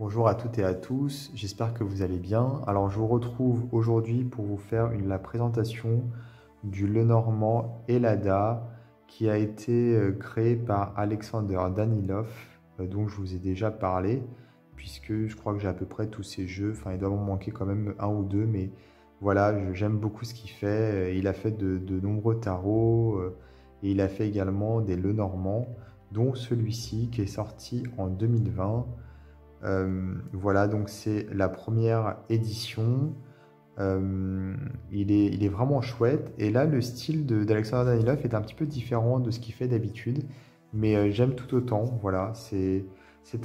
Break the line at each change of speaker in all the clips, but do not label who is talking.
Bonjour à toutes et à tous, j'espère que vous allez bien. Alors je vous retrouve aujourd'hui pour vous faire la présentation du Lenormand Hellada qui a été créé par Alexander Danilov, dont je vous ai déjà parlé, puisque je crois que j'ai à peu près tous ses jeux, enfin il doit m'en manquer quand même un ou deux, mais voilà, j'aime beaucoup ce qu'il fait. Il a fait de nombreux tarots et il a fait également des Lenormand, dont celui-ci qui est sorti en 2020. Voilà, donc c'est la première édition. Il est vraiment chouette. Et là, le style d'Alexander Danilov est un petit peu différent de ce qu'il fait d'habitude. Mais j'aime tout autant. Voilà, c'est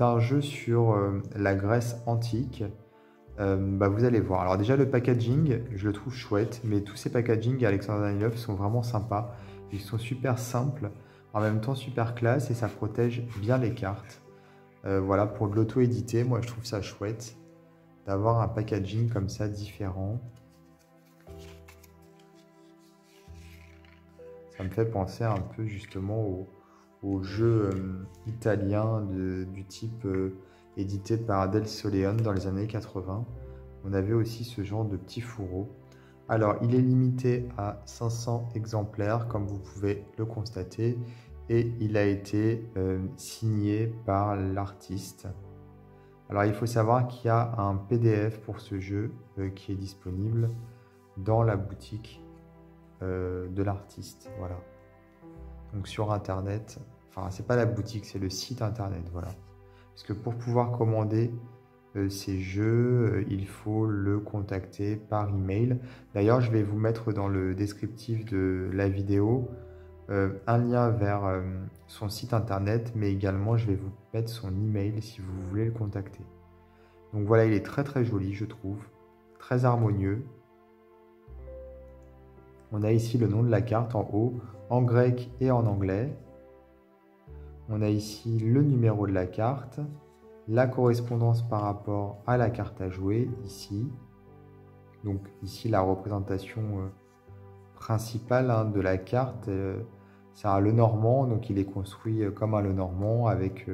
un jeu sur la Grèce antique. Vous allez voir. Alors déjà, le packaging, je le trouve chouette. Mais tous ces packaging Alexander Danilov sont vraiment sympas. Ils sont super simples, en même temps super classe. Et ça protège bien les cartes. Voilà, pour de l'auto-éditer, moi je trouve ça chouette d'avoir un packaging comme ça différent. Ça me fait penser un peu justement aux jeux italiens du type édité par Del Soleon dans les années 80. On avait aussi ce genre de petits fourreaux. Alors, il est limité à 500 exemplaires, comme vous pouvez le constater, et il a été signé par l'artiste. Alors, il faut savoir qu'il y a un PDF pour ce jeu qui est disponible dans la boutique de l'artiste. Voilà. Donc, sur Internet, enfin, c'est pas la boutique, c'est le site Internet. Voilà. Parce que pour pouvoir commander ces jeux, il faut le contacter par email. D'ailleurs, je vais vous mettre dans le descriptif de la vidéo un lien vers son site internet, mais également je vais vous mettre son email si vous voulez le contacter. Donc voilà, il est très très joli, je trouve, très harmonieux. On a ici le nom de la carte en haut, en grec et en anglais. On a ici le numéro de la carte, la correspondance par rapport à la carte à jouer, ici. Donc ici, la représentation principale de la carte, c'est un Lenormand, donc il est construit comme un Lenormand avec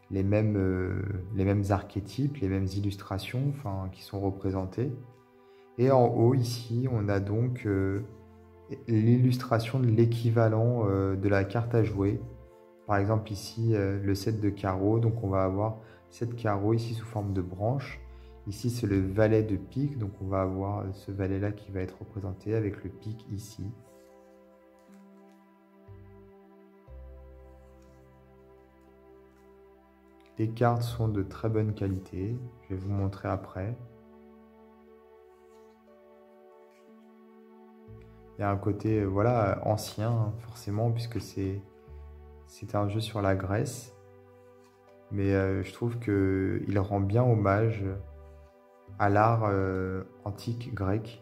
les mêmes archétypes, les mêmes illustrations qui sont représentées. Et en haut, ici, on a donc l'illustration de l'équivalent de la carte à jouer. Par exemple, ici, le 7 de carreaux, donc on va avoir 7 carreaux ici sous forme de branche. Ici, c'est le valet de pique, donc on va avoir ce valet-là qui va être représenté avec le pique ici. Les cartes sont de très bonne qualité, je vais vous montrer après. Il y a un côté voilà, ancien, forcément, puisque c'est un jeu sur la Grèce. Mais je trouve qu'il rend bien hommage à l'art antique grec.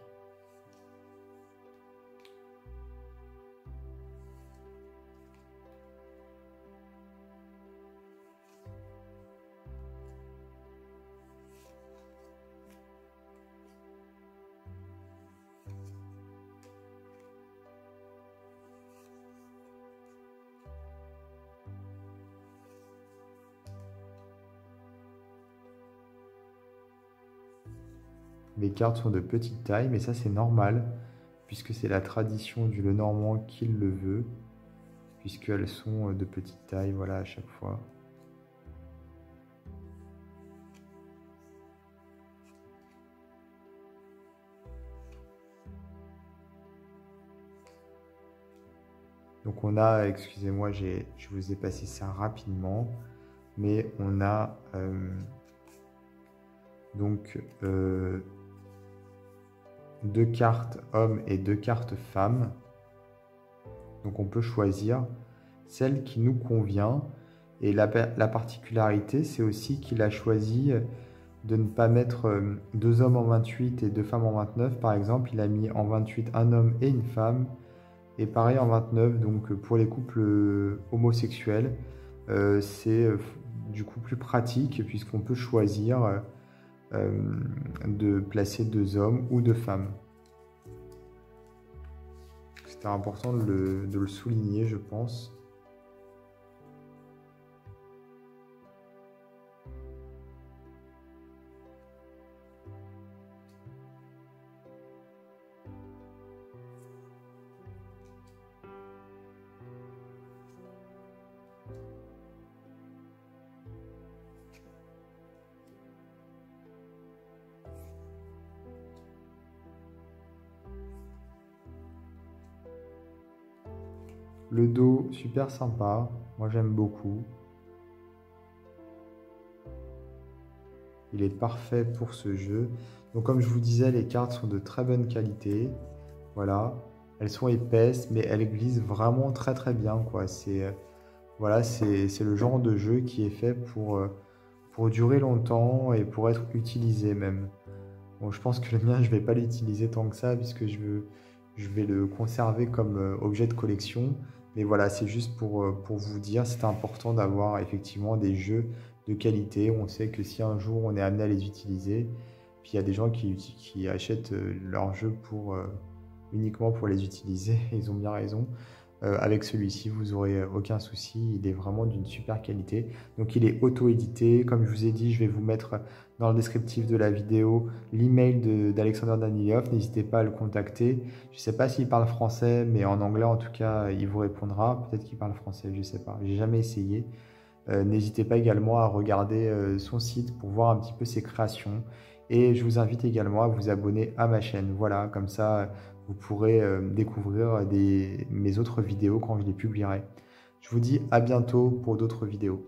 Les cartes sont de petite taille, mais ça c'est normal, puisque c'est la tradition du Lenormand qui le veut, puisqu'elles sont de petite taille, voilà, à chaque fois. Donc on a, excusez-moi, je vous ai passé ça rapidement, mais on a donc 2 cartes hommes et 2 cartes femmes. Donc on peut choisir celle qui nous convient. Et la particularité, c'est aussi qu'il a choisi de ne pas mettre 2 hommes en 28 et 2 femmes en 29. Par exemple, il a mis en 28 un homme et une femme. Et pareil en 29, donc pour les couples homosexuels, c'est du coup plus pratique puisqu'on peut choisir de placer 2 hommes ou 2 femmes. C'était important de le souligner, je pense. Le dos, super sympa. Moi, j'aime beaucoup. Il est parfait pour ce jeu. Donc, comme je vous disais, les cartes sont de très bonne qualité. Voilà. Elles sont épaisses, mais elles glissent vraiment très très bien, quoi. Voilà, c'est le genre de jeu qui est fait pour durer longtemps et pour être utilisé même. Bon, je pense que le mien, je vais pas l'utiliser tant que ça, puisque je vais le conserver comme objet de collection. Mais voilà, c'est juste pour vous dire, c'est important d'avoir effectivement des jeux de qualité. On sait que si un jour on est amené à les utiliser, puis il y a des gens qui achètent leurs jeux uniquement pour les utiliser, ils ont bien raison. Avec celui-ci, vous n'aurez aucun souci, il est vraiment d'une super qualité. Donc il est auto-édité, comme je vous ai dit, je vais vous mettre dans le descriptif de la vidéo l'email d'Alexander Danilov, n'hésitez pas à le contacter. Je ne sais pas s'il parle français, mais en anglais en tout cas, il vous répondra. Peut-être qu'il parle français, je ne sais pas, j'ai jamais essayé. N'hésitez pas également à regarder son site pour voir un petit peu ses créations. Et je vous invite également à vous abonner à ma chaîne. Voilà, comme ça, vous pourrez découvrir mes autres vidéos quand je les publierai. Je vous dis à bientôt pour d'autres vidéos.